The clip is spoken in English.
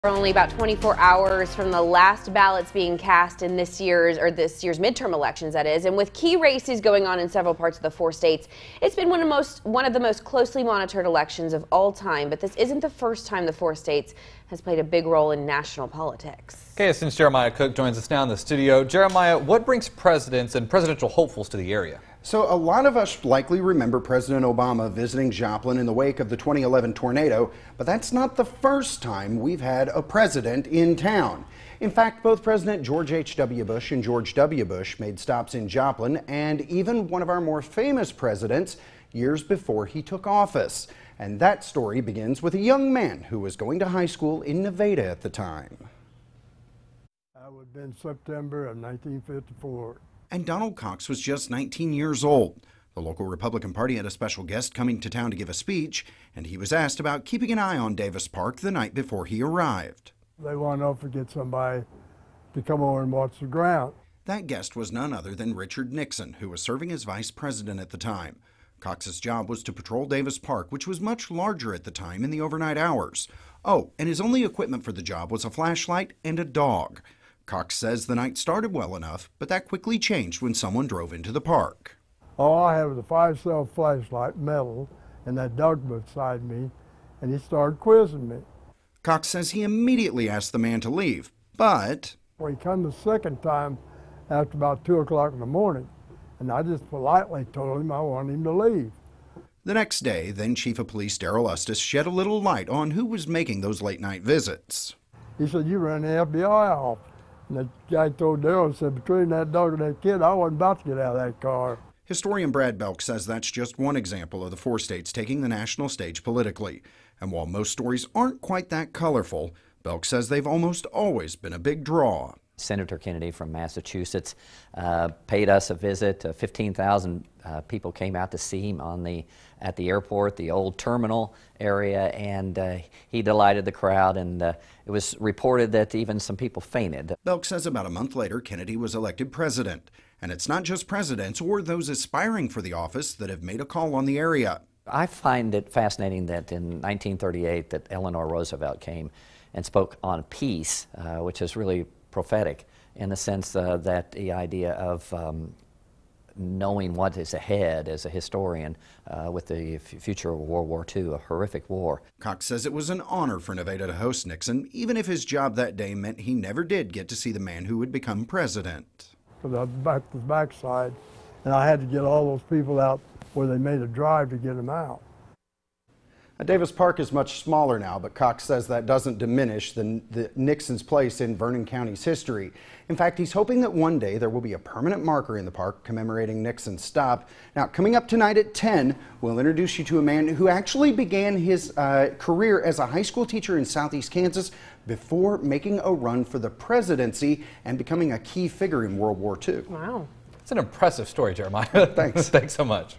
We're only about 24 hours from the last ballots being cast in this year's midterm elections, that is. And with key races going on in several parts of the 4 states, it's been one of the most closely monitored elections of all time. But this isn't the first time the 4 states has played a big role in national politics. KSN's Jeremiah Cook joins us now in the studio. Jeremiah, what brings presidents and presidential hopefuls to the area? So a lot of us likely remember President Obama visiting Joplin in the wake of the 2011 tornado, but that's not the first time we've had a president in town. In fact, both President George H.W. Bush and George W. Bush made stops in Joplin, and even one of our more famous presidents years before he took office. And that story begins with a young man who was going to high school in Nevada at the time. That would have been September of 1954. And Donald Cox was just 19 years old. The local Republican Party had a special guest coming to town to give a speech, and he was asked about keeping an eye on Davis Park the night before he arrived. They wanted to get somebody to come over and watch the ground. That guest was none other than Richard Nixon, who was serving as vice president at the time. Cox's job was to patrol Davis Park, which was much larger at the time in the overnight hours. Oh, and his only equipment for the job was a flashlight and a dog. Cox says the night started well enough, but that quickly changed when someone drove into the park. All I had was a 5-cell flashlight, metal, and that dog beside me, and he started quizzing me. Cox says he immediately asked the man to leave, but... Well, he come the second time after about 2 o'clock in the morning, and I just politely told him I wanted him to leave. The next day, then Chief of Police Darrell Ustis shed a little light on who was making those late-night visits. He said, "You ran the FBI off." And the guy told Darrell, said, "Between that dog and that kid, I wasn't about to get out of that car." Historian Brad Belk says that's just one example of the 4 states taking the national stage politically. And while most stories aren't quite that colorful, Belk says they've almost always been a big draw. Senator Kennedy from Massachusetts paid us a visit. 15,000 people came out to see him at the airport, the old terminal area, and he delighted the crowd, and it was reported that even some people fainted. Belk says about a month later, Kennedy was elected president. And it's not just presidents or those aspiring for the office that have made a call on the area. I find it fascinating that in 1938 that Eleanor Roosevelt came and spoke on peace, which is really prophetic in the sense that the idea of knowing what is ahead as a historian with the future of World War II, a horrific war. Cox says it was an honor for Nevada to host Nixon, even if his job that day meant he never did get to see the man who would become president. Because I was back to the backside, and I had to get all those people out where they made a drive to get them out. Davis Park is much smaller now, but Cox says that doesn't diminish the Nixon's place in Vernon County's history. In fact, he's hoping that one day there will be a permanent marker in the park commemorating Nixon's stop. Now, coming up tonight at 10, we'll introduce you to a man who actually began his career as a high school teacher in Southeast Kansas before making a run for the presidency and becoming a key figure in World War II. Wow. It's an impressive story, Jeremiah. Thanks. Thanks so much.